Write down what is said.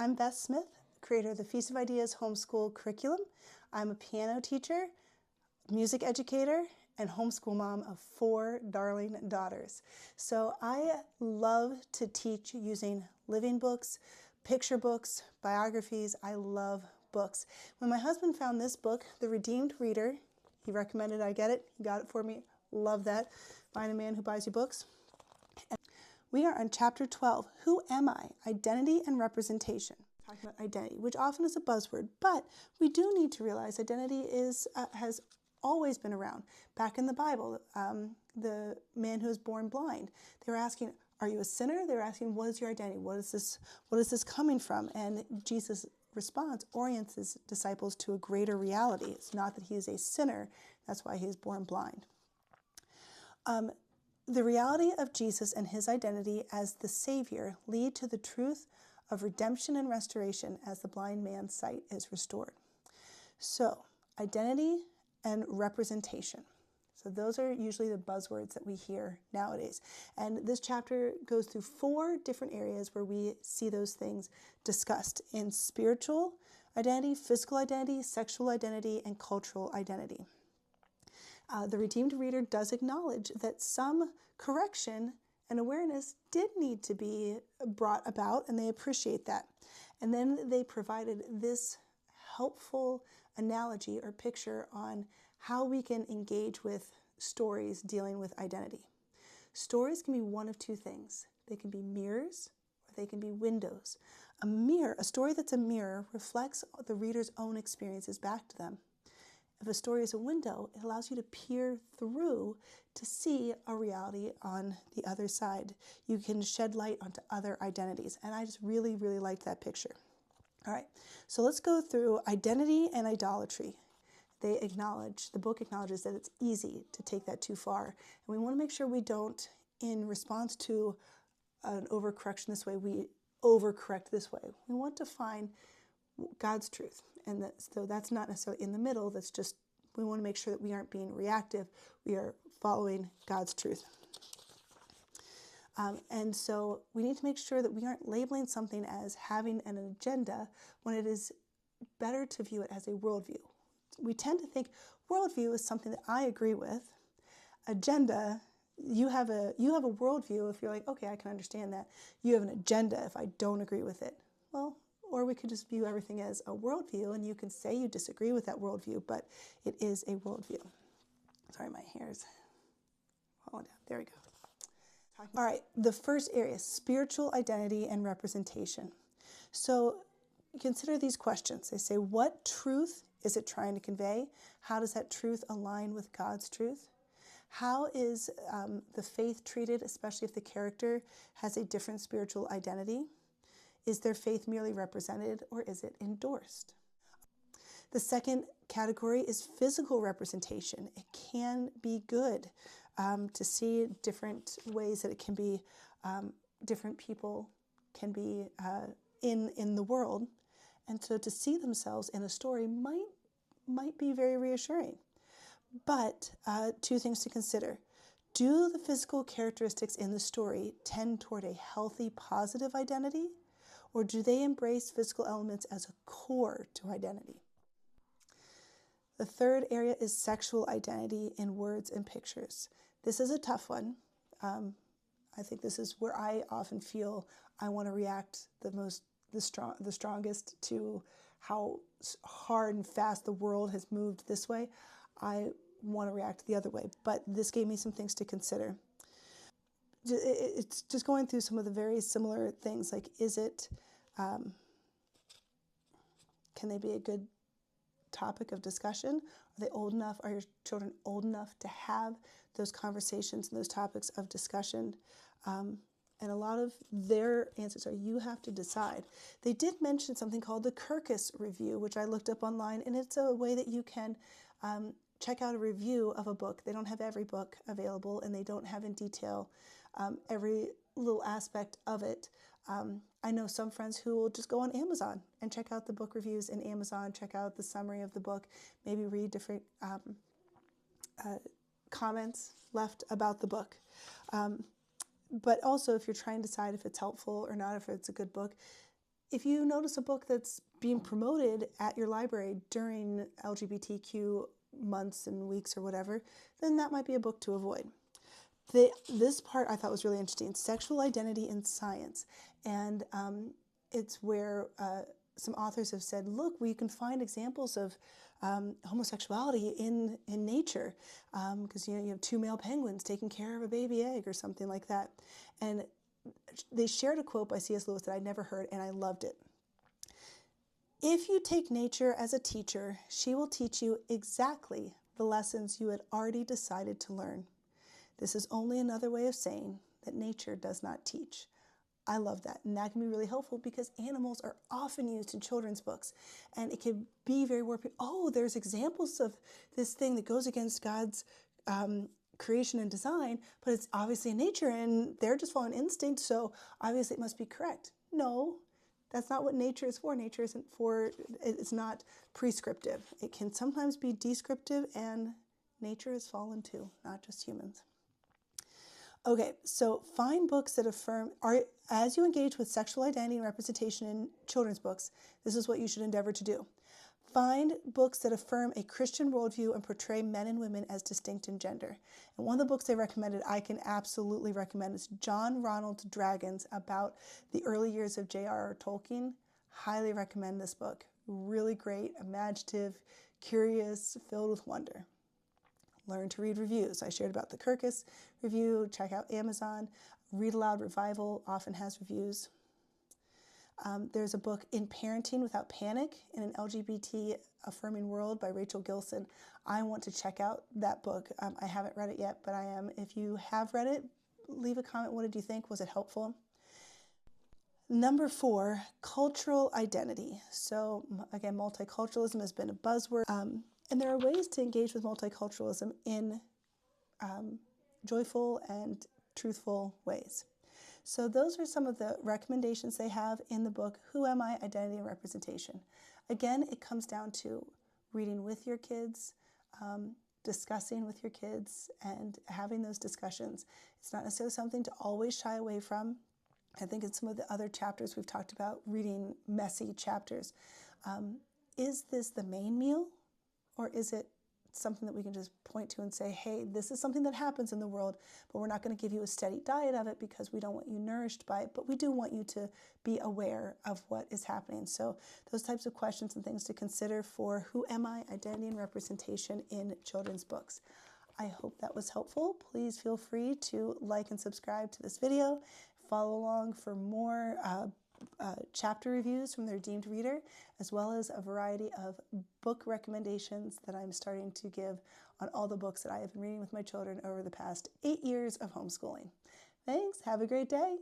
I'm Beth Smith, creator of the Feast of Ideas homeschool curriculum. I'm a piano teacher, music educator, and homeschool mom of 4 darling daughters. So I love to teach using living books, picture books, biographies. I love books. When my husband found this book, The Redeemed Reader, he recommended I get it. He got it for me. Love that. Find a man who buys you books. We are on chapter 12, Who Am I? Identity and Representation. Talking about identity, which often is a buzzword, but we do need to realize identity has always been around. Back in the Bible, the man who was born blind, they were asking, are you a sinner? They were asking, what is your identity? What is this coming from? And Jesus' response orients his disciples to a greater reality. It's not that he is a sinner, that's why he is born blind. The reality of Jesus and his identity as the Savior lead to the truth of redemption and restoration as the blind man's sight is restored. So, identity and representation. So those are usually the buzzwords that we hear nowadays. And this chapter goes through 4 different areas where we see those things discussed in spiritual identity, physical identity, sexual identity, and cultural identity. The Redeemed Reader does acknowledge that some correction and awareness did need to be brought about, and they appreciate that. And then they provided this helpful analogy or picture on how we can engage with stories dealing with identity. Stories can be one of 2 things. They can be mirrors or they can be windows. A story that's a mirror reflects the reader's own experiences back to them. If a story is a window, it allows you to peer through to see a reality on the other side. You can shed light onto other identities, and I just really, really liked that picture. All right, so let's go through identity and idolatry. The book acknowledges that it's easy to take that too far, and we want to make sure we don't, in response to an overcorrection this way, we overcorrect this way. We want to find God's truth. And so that's not necessarily in the middle. That's just, we want to make sure that we aren't being reactive. We are following God's truth. And so we need to make sure that we aren't labeling something as having an agenda when it is better to view it as a worldview. We tend to think worldview is something that I agree with. Agenda, you have a worldview if you're like, okay, I can understand that. You have an agenda if I don't agree with it. Well, or we could just view everything as a worldview, and you can say you disagree with that worldview, but it is a worldview. Sorry, my hair's falling down. There we go. All right, the first area, spiritual identity and representation. So consider these questions. They say, what truth is it trying to convey? How does that truth align with God's truth? How is the faith treated, especially if the character has a different spiritual identity? Is their faith merely represented, or is it endorsed? The second category is physical representation. It can be good to see different ways that it can be, different people can be in the world. And so to see themselves in a story might be very reassuring. But 2 things to consider. Do the physical characteristics in the story tend toward a healthy, positive identity? Or do they embrace physical elements as a core to identity? The third area is sexual identity in words and pictures. This is a tough one. I think this is where I often feel I want to react the strongest to how hard and fast the world has moved this way. I want to react the other way, but this gave me some things to consider. It's just going through some of the very similar things, like can they be a good topic of discussion? Are they old enough? Are your children old enough to have those conversations and those topics of discussion? And a lot of their answers are, you have to decide. They did mention something called the Kirkus Review, which I looked up online, and it's a way that you can check out a review of a book. They don't have every book available, and they don't have in detail every little aspect of it. I know some friends who will just go on Amazon and check out the book reviews in Amazon, check out the summary of the book, maybe read different comments left about the book. But also, if you're trying to decide if it's helpful or not, if it's a good book, If you notice a book that's being promoted at your library during LGBTQ months and weeks or whatever, then that might be a book to avoid. This part I thought was really interesting, sexual identity in science. And it's where some authors have said, look, we can find examples of homosexuality in nature, because you have two male penguins taking care of a baby egg or something like that. And they shared a quote by C.S. Lewis that I'd never heard, and I loved it. If you take nature as a teacher, she will teach you exactly the lessons you had already decided to learn. This is only another way of saying that nature does not teach. I love that, and that can be really helpful because animals are often used in children's books, and it can be very warping. Oh, there's examples of this thing that goes against God's creation and design, but it's obviously in nature, and they're just following instinct, so obviously it must be correct. No, that's not what nature is for. Nature isn't for, it's not prescriptive. It can sometimes be descriptive, and nature has fallen too, not just humans. Okay, so find books that affirm, as you engage with sexual identity and representation in children's books, this is what you should endeavor to do. Find books that affirm a Christian worldview and portray men and women as distinct in gender. And one of the books they recommended, I can absolutely recommend, is John Ronald's Dragons, about the early years of J.R.R. Tolkien. Highly recommend this book. Really great, imaginative, curious, filled with wonder. Learn to read reviews. I shared about the Kirkus review. Check out Amazon. Read Aloud Revival often has reviews. There's a book, In Parenting Without Panic in an LGBT Affirming World by Rachel Gilson. I want to check out that book. I haven't read it yet, but I am. If you have read it, leave a comment. What did you think? Was it helpful? Number 4, cultural identity. So again, multiculturalism has been a buzzword. And there are ways to engage with multiculturalism in joyful and truthful ways. So those are some of the recommendations they have in the book, Who Am I? Identity and Representation. Again, it comes down to reading with your kids, discussing with your kids, and having those discussions. It's not necessarily something to always shy away from. I think in some of the other chapters we've talked about reading messy chapters. Is this the main meal, or is it something that we can just point to and say, hey, this is something that happens in the world, but we're not going to give you a steady diet of it because we don't want you nourished by it, but we do want you to be aware of what is happening. So those types of questions and things to consider for Who Am I? Identity and Representation in children's books. I hope that was helpful. Please feel free to like and subscribe to this video. Follow along for more chapter reviews from the Redeemed Reader, as well as a variety of book recommendations that I'm starting to give on all the books that I have been reading with my children over the past 8 years of homeschooling. Thanks. Have a great day.